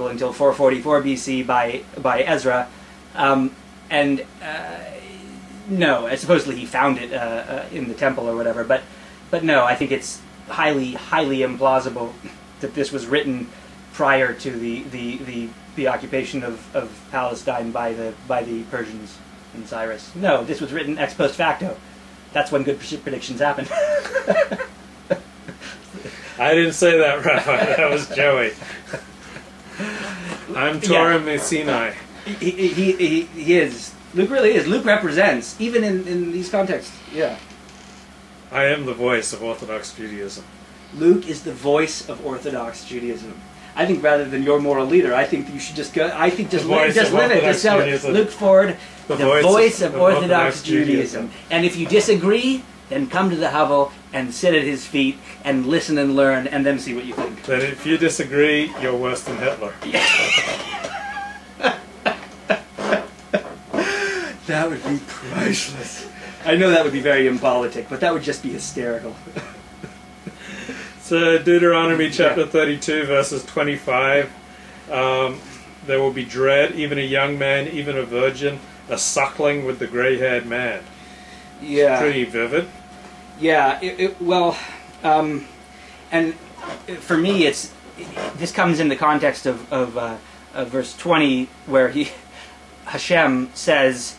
until 444 BC by Ezra, and no, supposedly he found it in the temple or whatever. But no, I think it's highly implausible that this was written prior to the occupation of Palestine by the Persians and Cyrus. No, this was written ex post facto. That's when good predictions happen. I didn't say that, Rabbi. That was Joey. I'm Torah Sinai. He is. Luke really is. Luke represents, even in these contexts. Yeah. I am the voice of Orthodox Judaism. Luke is the voice of Orthodox Judaism. I think rather than your moral leader, I think you should just go. I think just live it, just sell it. Luke Ford, the voice of Orthodox Judaism. And if you disagree, then come to the hovel and sit at his feet and listen and learn, and then see what you think. Then if you disagree, you're worse than Hitler. That would be priceless. I know that would be very impolitic, but that would just be hysterical. So Deuteronomy chapter 32, verses 25. There will be dread, even a young man, even a virgin, a suckling with the gray-haired man. Yeah. It's pretty vivid. Yeah, and for me, this comes in the context of verse 20, where Hashem says,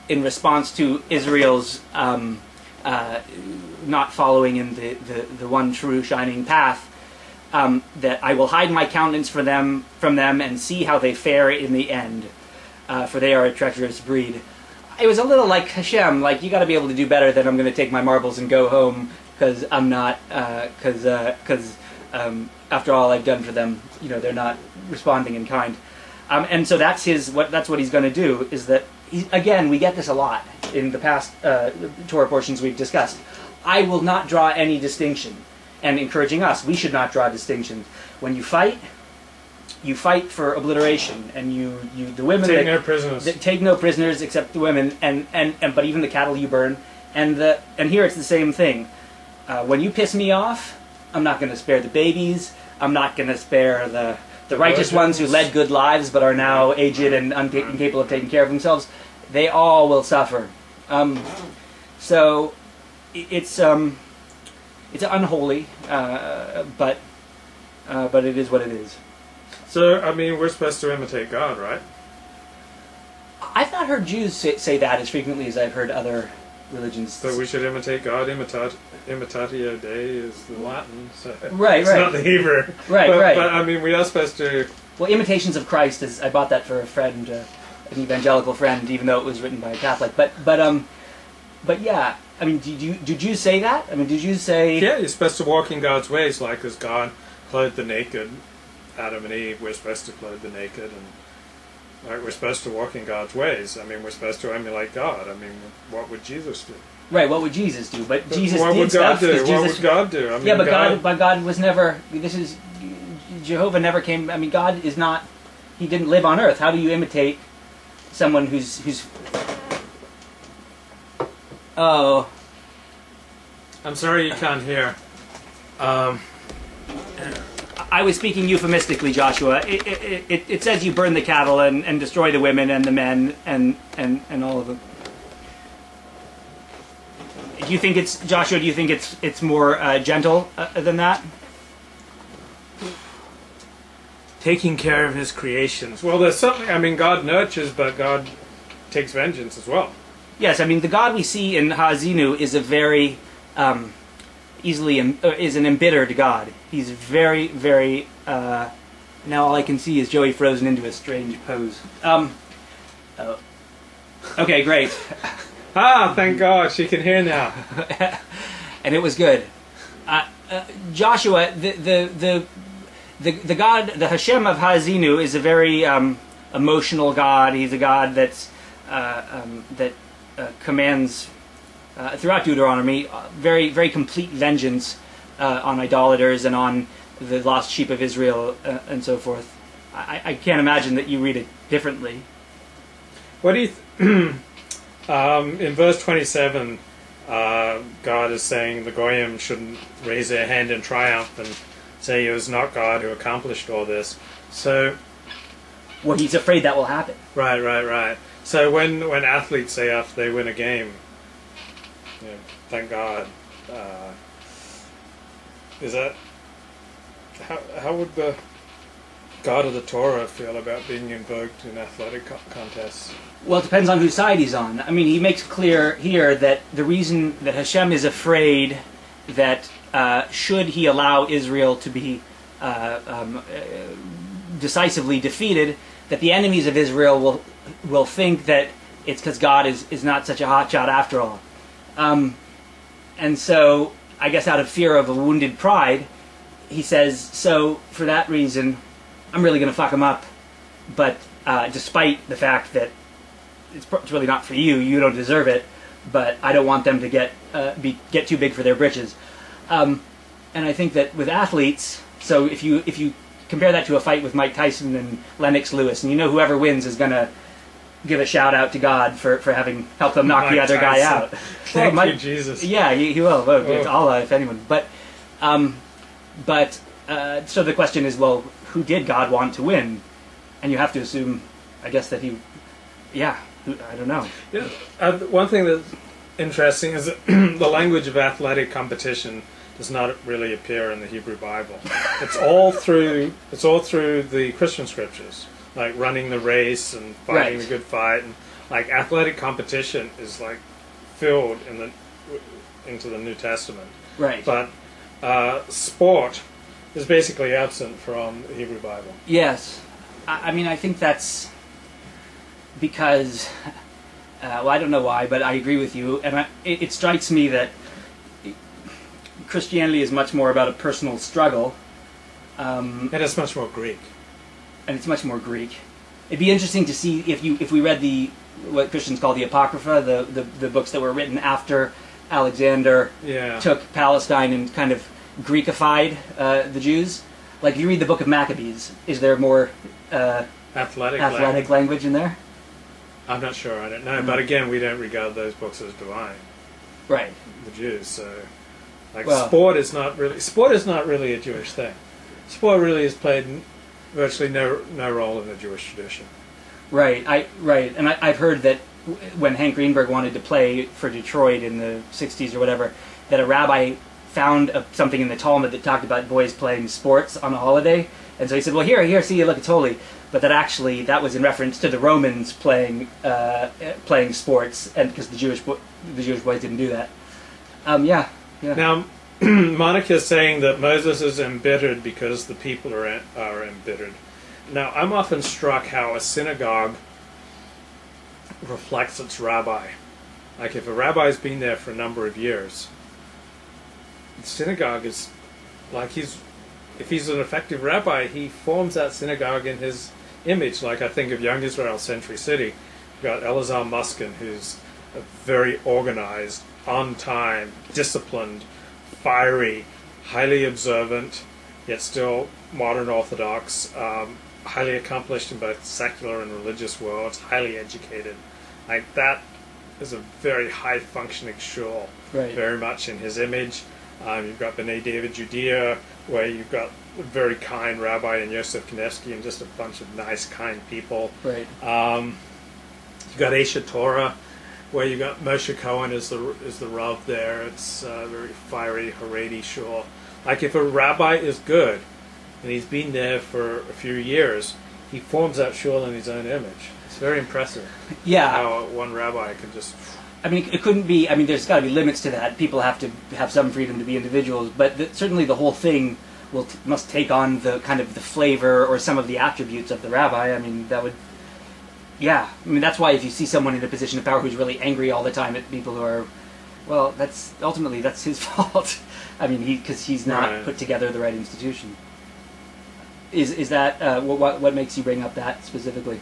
in response to Israel's not following in the one true shining path, that I will hide my countenance from them and see how they fare in the end, for they are a treacherous breed. It was a little like Hashem, like, you got to be able to do better than I'm going to take my marbles and go home because I'm not, because after all I've done for them, they're not responding in kind. And so that's what he's going to do, is that, again, we get this a lot in the past Torah portions we've discussed. I will not draw any distinction, and encouraging us, we should not draw distinctions. When you fight for obliteration, and the women take no prisoners. Take no prisoners except the women, but even the cattle you burn, and here it's the same thing. When you piss me off, I'm not going to spare the babies. I'm not going to spare the righteous ones who led good lives but are now aged and incapable of taking care of themselves. They all will suffer. So it's unholy, but it is what it is. So, I mean, we're supposed to imitate God, right? I've not heard Jews say that as frequently as I've heard other religions. So we should imitate God. Imitatio Dei is the Latin, so right, it's not the Hebrew. Right. But I mean, we are supposed to. Well, Imitations of Christ I bought that for a friend, an evangelical friend, even though it was written by a Catholic. But yeah. I mean, did you say that? I mean, did you say? Yeah, you're supposed to walk in God's ways, like as God clothed the naked. Adam and Eve, we're supposed to clothe the naked, and we're supposed to walk in God's ways. I mean, we're supposed to emulate God. I mean, what would Jesus do? Right, what would Jesus do? But Jesus what did would God stuff. do? What would God do? I mean, yeah, but God was never. This is Jehovah never came. I mean, God is not. He didn't live on earth. How do you imitate someone who's? Oh. I'm sorry you can't hear. I was speaking euphemistically, Joshua. It says you burn the cattle and destroy the women and the men and all of them. Do you think it's, Joshua, do you think it's more gentle than that? Taking care of his creations. Well, there's something, I mean, God nurtures, but God takes vengeance as well. Yes, I mean, the God we see in Ha'azinu is a very is an embittered God. He's very, very. Now all I can see is Joey frozen into a strange pose. Oh. Okay, great. Thank God, she can hear now. And it was good. Joshua, the God, the Hashem of Ha'azinu, is a very emotional God. He's a God that commands. Throughout Deuteronomy, very, very complete vengeance on idolaters and on the lost sheep of Israel and so forth. I can't imagine that you read it differently. What do you? In verse 27, God is saying the Goyim shouldn't raise their hand in triumph and say it was not God who accomplished all this. So, where he's afraid that will happen. Right. So when athletes say after they win a game, thank God, is that how would the God of the Torah feel about being invoked in athletic contests? Well, it depends on whose side he's on. I mean, he makes clear here that the reason that Hashem is afraid that should he allow Israel to be decisively defeated, that the enemies of Israel will think that it's because God is not such a hotshot after all. And so, I guess out of fear of a wounded pride, he says, so for that reason, I'm really going to fuck him up. But despite the fact that it's really not for you, you don't deserve it, but I don't want them to get too big for their britches. And I think that with athletes, so if you compare that to a fight with Mike Tyson and Lennox Lewis, and you know whoever wins is going to give a shout out to God for having helped them knock Mike the other guy Tyson. out. Thank well, you, Jesus. Yeah, he will. Well, it's Allah, if anyone. But so the question is, well, who did God want to win? And you have to assume, I guess, that I don't know. Yeah, one thing that's interesting is that the language of athletic competition does not really appear in the Hebrew Bible. It's all through the Christian scriptures, like running the race and fighting the good fight, and like athletic competition is like filled into the New Testament. Right. But sport is basically absent from the Hebrew Bible. Yes. I mean, I think that's because, well, I don't know why, but I agree with you. And it strikes me that Christianity is much more about a personal struggle. And it's much more Greek. And it's much more Greek. It'd be interesting to see if we read what Christians call the Apocrypha, the books that were written after Alexander took Palestine and kind of Greekified the Jews. Like, if you read the book of Maccabees, is there more athletic language in there? I'm not sure. I don't know. But again, we don't regard those books as divine. Right. The Jews. So, sport is not really a Jewish thing. Sport really has played virtually no role in the Jewish tradition. Right. And I've heard that when Hank Greenberg wanted to play for Detroit in the 60s or whatever, that a rabbi found something in the Talmud that talked about boys playing sports on a holiday, and so he said, well, here, see, look, it's holy. But that was in reference to the Romans playing sports, and because the Jewish boys didn't do that. Yeah. Now, Monica is saying that Moses is embittered because the people are embittered. Now, I'm often struck how a synagogue reflects its rabbi. Like, if a rabbi's been there for a number of years, the synagogue is like if he's an effective rabbi, he forms that synagogue in his image. Like, I think of Young Israel Century City, you've got Elazar Muskin, who's a very organized, on time, disciplined, fiery, highly observant, yet still modern Orthodox, highly accomplished in both secular and religious worlds, highly educated. Like, that is a very high functioning shul, very much in his image. You've got B'nai David Judea, where you've got a very kind rabbi in Yosef Kanevsky and just a bunch of nice, kind people. Right. You've got Esha Torah, where you've got Moshe Cohen is the Rav there. It's very fiery, Haredi shul. Like, if a rabbi is good, and he's been there for a few years, he forms that shul in his own image. It's very impressive. Yeah. How one rabbi can just... I mean, it couldn't be. I mean, there's got to be limits to that. People have to have some freedom to be individuals, but certainly the whole thing must take on the kind of the flavor or some of the attributes of the rabbi. I mean, that would. Yeah, I mean, that's why if you see someone in a position of power who's really angry all the time at people who are, well, that's his fault. I mean, because he's not put together the right institution. Is that what makes you bring up that specifically?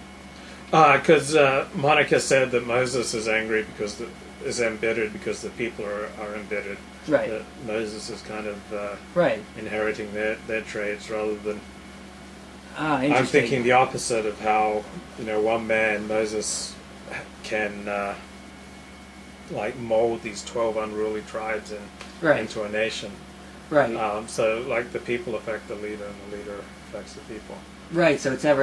Because Monica said that Moses is angry is embittered because the people are embittered. Right. That Moses is kind of inheriting their traits rather than. I'm thinking the opposite of how one man, Moses, can mold these 12 unruly tribes into a nation. Right. So the people affect the leader, and the leader affects the people. Right. So it's never.